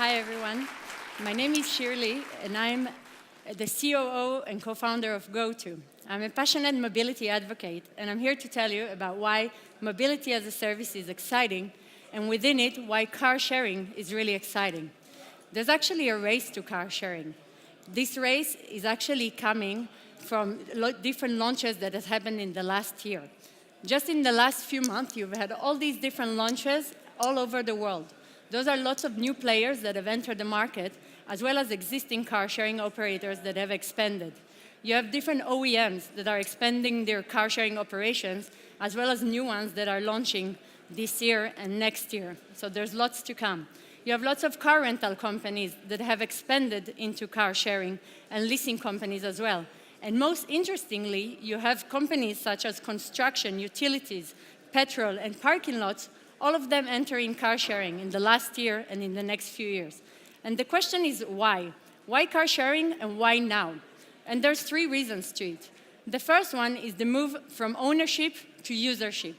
Hi, everyone. My name is Shirly, and I'm the COO and co-founder of GoTo. I'm a passionate mobility advocate, and I'm here to tell you about why mobility as a service is exciting, and within it, why car sharing is really exciting. There's actually a race to car sharing. This race is actually coming from different launches that has happened in the last year. Just in the last few months, you've had all these different launches all over the world. Those are lots of new players that have entered the market, as well as existing car-sharing operators that have expanded. You have different OEMs that are expanding their car-sharing operations, as well as new ones that are launching this year and next year. So there's lots to come. You have lots of car rental companies that have expanded into car sharing and leasing companies as well. And most interestingly, you have companies such as construction, utilities, petrol, and parking lots, all of them entering car sharing in the last year and in the next few years. And the question is why? Why car sharing and why now? And there's three reasons to it. The first one is the move from ownership to usership.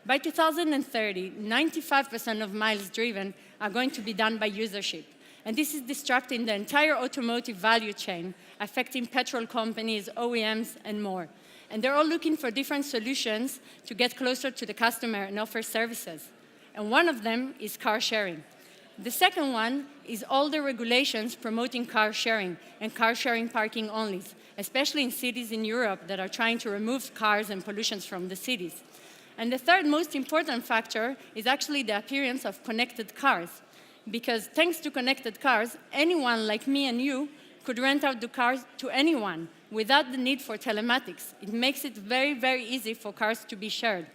By 2030, 95% of miles driven are going to be done by usership. And this is disrupting the entire automotive value chain, affecting petrol companies, OEMs, and more. And they're all looking for different solutions to get closer to the customer and offer services. And one of them is car sharing. The second one is all the regulations promoting car sharing and car sharing parking only, especially in cities in Europe that are trying to remove cars and pollution from the cities. And the third most important factor is actually the appearance of connected cars. Because thanks to connected cars, anyone like me and you could rent out the cars to anyone without the need for telematics. It makes it very, very easy for cars to be shared.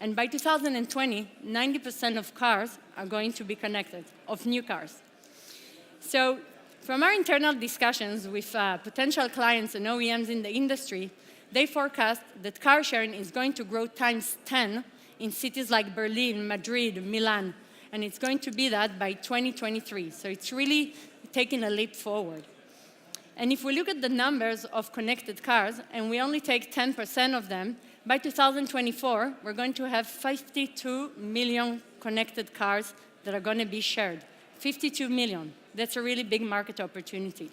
And by 2020, 90% of cars are going to be connected, of new cars. So from our internal discussions with potential clients and OEMs in the industry, they forecast that car sharing is going to grow times 10 in cities like Berlin, Madrid, Milan, and it's going to be that by 2023. So it's really taking a leap forward. And if we look at the numbers of connected cars, and we only take 10% of them, by 2024, we're going to have 52 million connected cars that are going to be shared. 52 million. That's a really big market opportunity.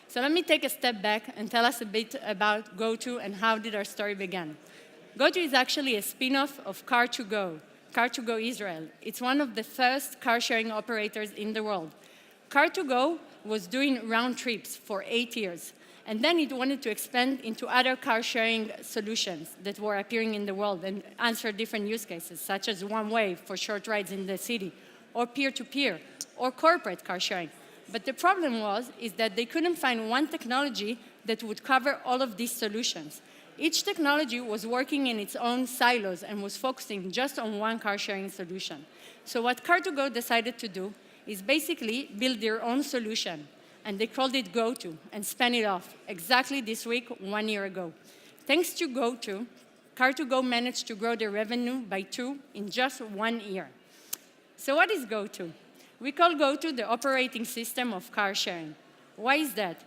So let me take a step back and tell us a bit about GoTo and how did our story begin. GoTo is actually a spin-off of Car2Go, Car2Go Israel. It's one of the first car-sharing operators in the world. Car2Go was doing round trips for 8 years. And then it wanted to expand into other car-sharing solutions that were appearing in the world and answer different use cases, such as one-way for short rides in the city, or peer-to-peer, or corporate car-sharing. But the problem is that they couldn't find one technology that would cover all of these solutions. Each technology was working in its own silos and was focusing just on one car-sharing solution. So what Car2Go decided to do is basically build their own solution. And they called it GoTo and spun it off exactly this week, 1 year ago. Thanks to GoTo, Car2Go managed to grow their revenue by 2 in just 1 year. So what is GoTo? We call GoTo the operating system of car sharing. Why is that?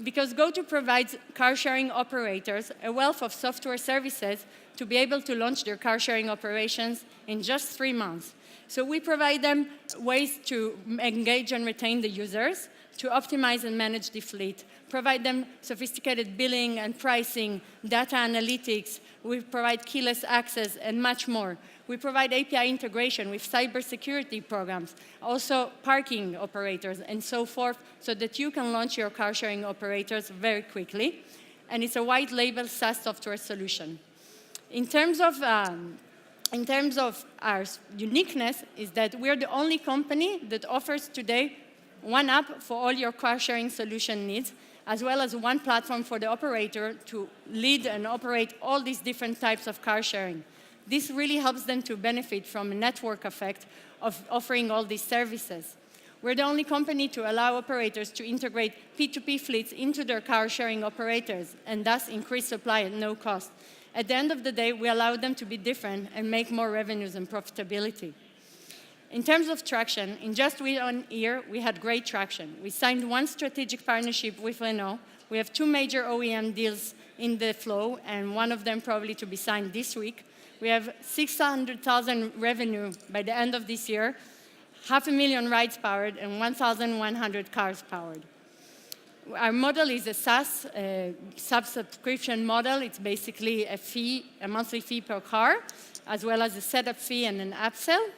Because GoTo provides car sharing operators a wealth of software services to be able to launch their car sharing operations in just 3 months. So we provide them ways to engage and retain the users, to optimize and manage the fleet, provide them sophisticated billing and pricing, data analytics, we provide keyless access, and much more. We provide API integration with cybersecurity programs, also parking operators, and so forth, so that you can launch your car-sharing operators very quickly. And it's a white label SaaS software solution. In terms of our uniqueness is that we're the only company that offers today one app for all your car-sharing solution needs, as well as one platform for the operator to lead and operate all these different types of car sharing. This really helps them to benefit from a network effect of offering all these services. We're the only company to allow operators to integrate P2P fleets into their car-sharing operators and thus increase supply at no cost. At the end of the day, we allow them to be different and make more revenues and profitability. In terms of traction, in just 1 year, we had great traction. We signed one strategic partnership with Renault. We have 2 major OEM deals in the flow, and one of them probably to be signed this week. We have 600,000 revenue by the end of this year, 500,000 rides powered, and 1,100 cars powered. Our model is a SaaS, subscription model. It's basically a monthly fee per car, as well as a setup fee and an upsell.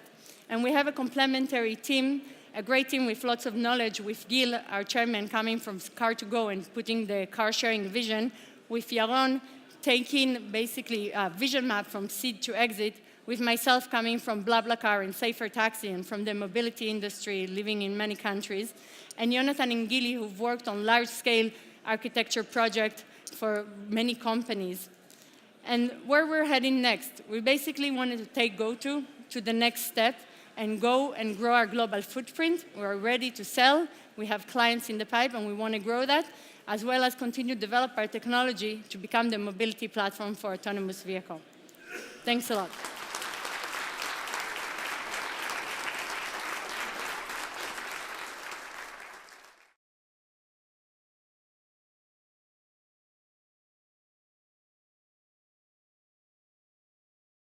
And we have a complementary team, a great team with lots of knowledge, with Gil, our chairman, coming from Car2Go and putting the car-sharing vision, with Yaron taking basically a vision map from seed to exit, with myself coming from BlaBlaCar and Safer Taxi and from the mobility industry, living in many countries, and Jonathan and Gili, who've worked on large-scale architecture projects for many companies. And where we're heading next, we basically wanted to take GoTo to the next step and go and grow our global footprint. We're ready to sell. We have clients in the pipe, and we want to grow that, as well as continue to develop our technology to become the mobility platform for autonomous vehicle. Thanks a lot.